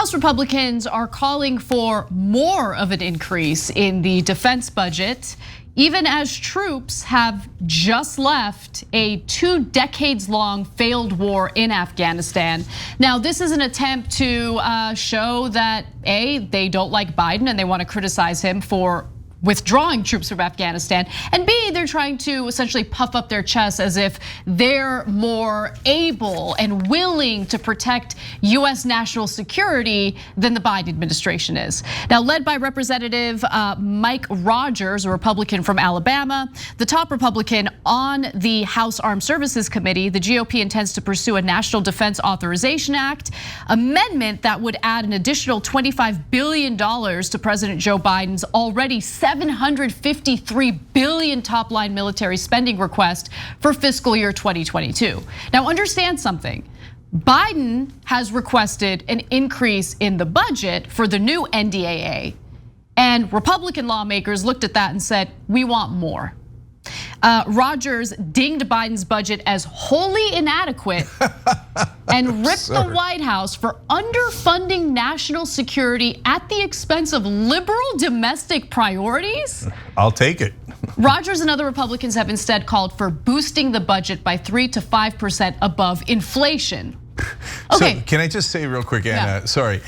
House Republicans are calling for more of an increase in the defense budget, even as troops have just left a 2 decades-long failed war in Afghanistan. Now, this is an attempt to show that A, they don't like Biden and they want to criticize him for withdrawing troops from Afghanistan, and B, they're trying to essentially puff up their chests as if they're more able and willing to protect US national security than the Biden administration is. Now, led by Representative Mike Rogers, a Republican from Alabama, the top Republican on the House Armed Services Committee, the GOP intends to pursue a National Defense Authorization Act amendment that would add an additional $25 billion to President Joe Biden's already $753 billion top-line military spending request for fiscal year 2022. Now, understand something. Biden has requested an increase in the budget for the new NDAA, and Republican lawmakers looked at that and said, we want more. Rogers dinged Biden's budget as wholly inadequate and ripped the White House for underfunding national security at the expense of liberal domestic priorities. I'll take it. Rogers and other Republicans have instead called for boosting the budget by 3 to 5% above inflation. Okay. So can I just say real quick, Anna, yeah. Sorry.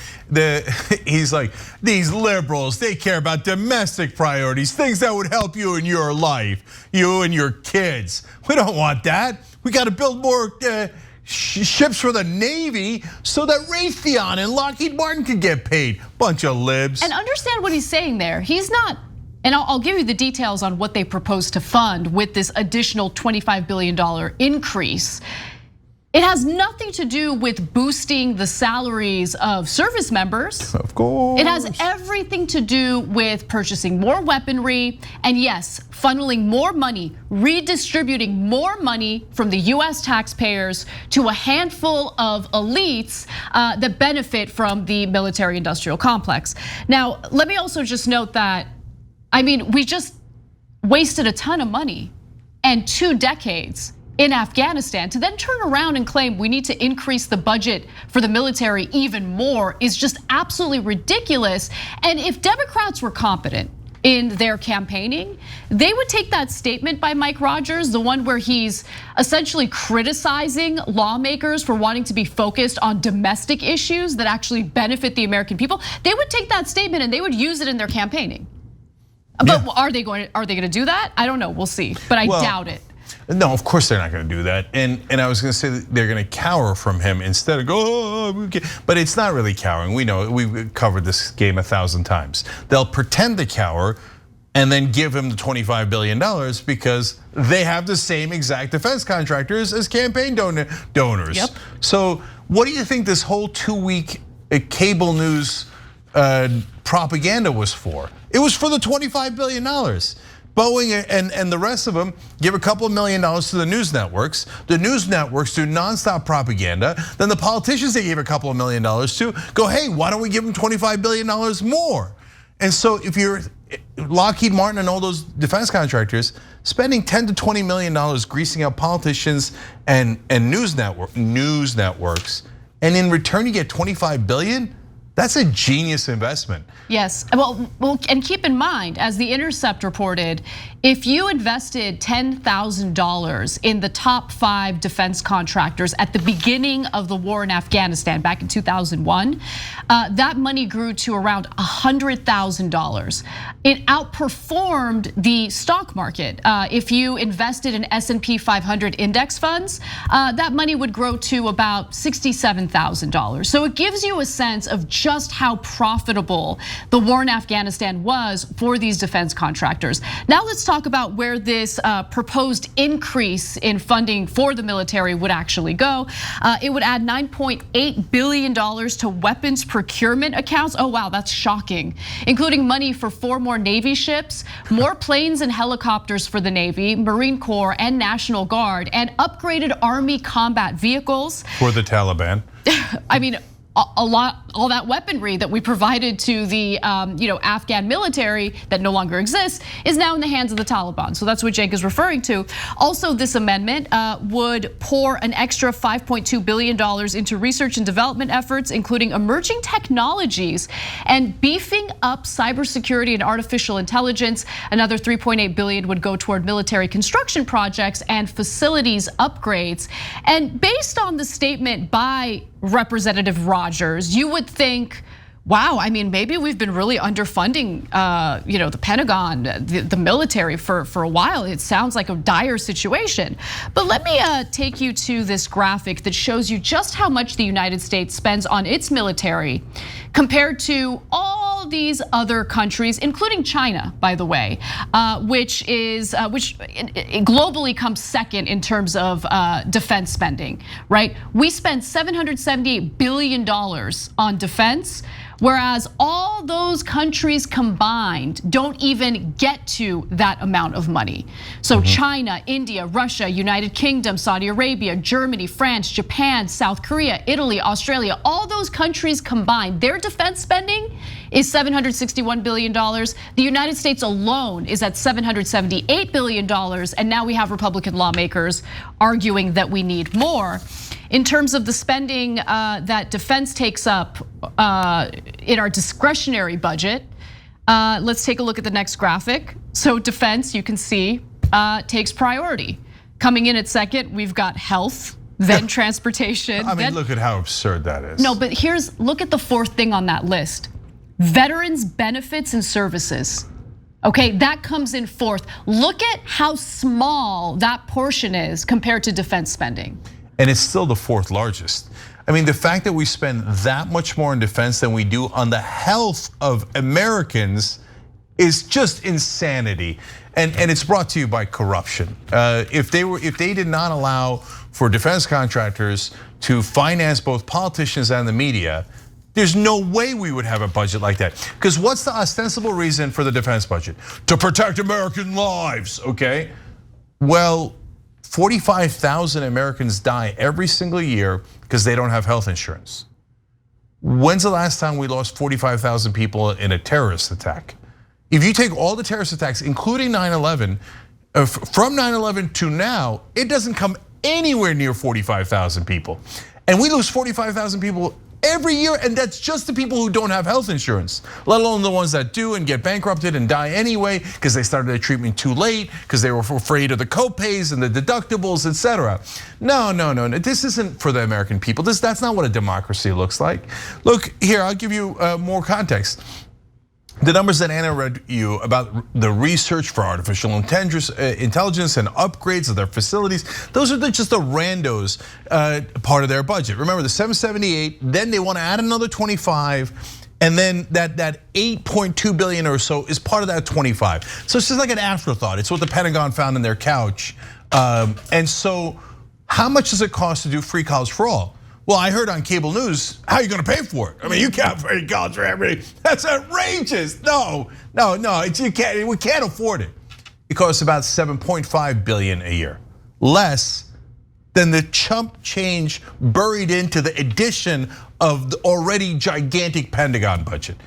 He's like, these liberals, they care about domestic priorities, things that would help you in your life, you and your kids. We don't want that. We got to build more ships for the Navy so that Raytheon and Lockheed Martin can get paid. Bunch of libs. And understand what he's saying there. He's not, and I'll give you the details on what they propose to fund with this additional $25 billion increase. It has nothing to do with boosting the salaries of service members. Of course. It has everything to do with purchasing more weaponry and yes, funneling more money, redistributing more money from the US taxpayers to a handful of elites that benefit from the military industrial complex. Now, let me also just note that, I mean, we just wasted a ton of money and 2 decades in Afghanistan. To then turn around and claim we need to increase the budget for the military even more is just absolutely ridiculous. And if Democrats were competent in their campaigning, they would take that statement by Mike Rogers, the one where he's essentially criticizing lawmakers for wanting to be focused on domestic issues that actually benefit the American people. They would take that statement and they would use it in their campaigning. But yeah. Are they going to do that? I don't know, we'll see, but I doubt it. No, of course they're not going to do that. And I was going to say that they're going to cower from him instead of go, oh, but it's not really cowering. We know, we've covered this game 1,000 times. They'll pretend to cower and then give him the $25 billion because they have the same exact defense contractors as campaign donors. Yep. So what do you think this whole 2-week cable news propaganda was for? It was for the $25 billion. Boeing and the rest of them give a couple of $1 million to the news networks. The news networks do nonstop propaganda. Then the politicians they gave a couple of $1 million to go, hey, why don't we give them $25 billion more? And so if you're Lockheed Martin and all those defense contractors spending $10 to $20 million greasing up politicians and news networks, and in return you get $25 billion, that's a genius investment. Yes, well, and keep in mind, as The Intercept reported, if you invested $10,000 in the top 5 defense contractors at the beginning of the war in Afghanistan back in 2001, that money grew to around $100,000. It outperformed the stock market. If you invested in S&P 500 index funds, that money would grow to about $67,000. So it gives you a sense of just how profitable the war in Afghanistan was for these defense contractors. Now let's talk about where this proposed increase in funding for the military would actually go. It would add $9.8 billion to weapons procurement accounts. Oh wow, that's shocking. Including money for 4 more Navy ships, more planes and helicopters for the Navy, Marine Corps and National Guard, and upgraded Army combat vehicles. For the Taliban. I mean, a lot all that weaponry that we provided to the Afghan military that no longer exists is now in the hands of the Taliban. So that's what Cenk is referring to. Also, this amendment would pour an extra $5.2 billion into research and development efforts, including emerging technologies and beefing up cybersecurity and artificial intelligence. Another $3.8 billion would go toward military construction projects and facilities upgrades. And based on the statement by Representative Rogers, you would think, wow, I mean, maybe we've been really underfunding, the Pentagon, the military for a while. It sounds like a dire situation. But let me take you to this graphic that shows you just how much the United States spends on its military compared to all these other countries, including China, by the way, which globally comes second in terms of defense spending, right? We spend $778 billion on defense, whereas all those countries combined don't even get to that amount of money. So China, India, Russia, United Kingdom, Saudi Arabia, Germany, France, Japan, South Korea, Italy, Australia, all those countries combined, their defense spending is $761 billion. The United States alone is at $778 billion, and now we have Republican lawmakers arguing that we need more. In terms of the spending that defense takes up in our discretionary budget, let's take a look at the next graphic. So defense, you can see, takes priority. Coming in at second, we've got health, then transportation. I mean, look at how absurd that is. No, but look at the fourth thing on that list. Veterans benefits and services. Okay, that comes in fourth. Look at how small that portion is compared to defense spending. And it's still the fourth largest. I mean, the fact that we spend that much more in defense than we do on the health of Americans is just insanity. And it's brought to you by corruption. If they did not allow for defense contractors to finance both politicians and the media, there's no way we would have a budget like that. Because what's the ostensible reason for the defense budget? To protect American lives, okay? Well, 45,000 Americans die every single year because they don't have health insurance. When's the last time we lost 45,000 people in a terrorist attack? If you take all the terrorist attacks, including 9/11, from 9/11 to now, it doesn't come anywhere near 45,000 people. And we lose 45,000 people every year, and that's just the people who don't have health insurance, let alone the ones that do and get bankrupted and die anyway because they started their treatment too late, because they were afraid of the co-pays and the deductibles, etc. No, this isn't for the American people. That's not what a democracy looks like. Look, here, I'll give you more context. The numbers that Anna read you about the research for artificial intelligence and upgrades of their facilities, those are just the randos part of their budget. Remember the 778, then they want to add another 25, and then that 8.2 billion or so is part of that 25. So it's just like an afterthought. It's what the Pentagon found in their couch. And so how much does it cost to do free college for all? Well, I heard on cable news, how are you gonna pay for it? I mean, you can't pay college for everybody. That's outrageous. No, you can't, we can't afford it. It costs about 7.5 billion a year, less than the chump change buried into the addition of the already gigantic Pentagon budget.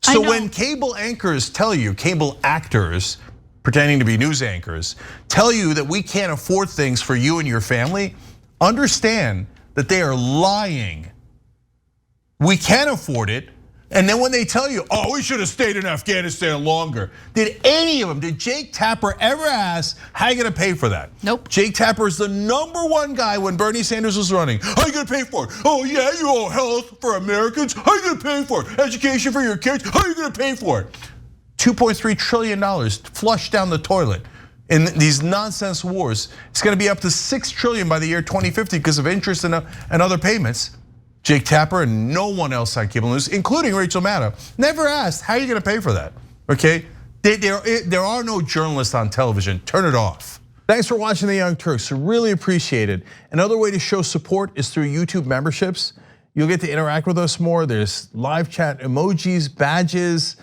So when cable anchors tell you, cable actors pretending to be news anchors, tell you that we can't afford things for you and your family, understand that they are lying. We can afford it. And then when they tell you, oh, we should have stayed in Afghanistan longer. Did any of them, did Jake Tapper ever ask, how are you gonna pay for that? Nope. Jake Tapper is the #1 guy when Bernie Sanders was running. How are you gonna pay for it? Oh yeah, you owe health for Americans. How are you gonna pay for it? Education for your kids. How are you gonna pay for it? $2.3 trillion flushed down the toilet. In these nonsense wars, it's gonna be up to $6 trillion by the year 2050 because of interest and other payments. Jake Tapper and no one else on cable news, including Rachel Maddow, never asked, how are you gonna pay for that, okay? There are no journalists on television, turn it off. Thanks for watching The Young Turks, really appreciate it. Another way to show support is through YouTube memberships. You'll get to interact with us more. There's live chat emojis, badges.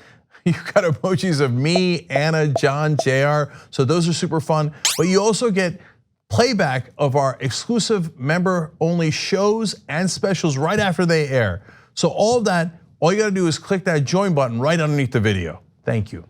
You've got emojis of me, Anna, John, JR, so those are super fun. But you also get playback of our exclusive member-only shows and specials right after they air. So all of that, all you gotta do is click that join button right underneath the video. Thank you.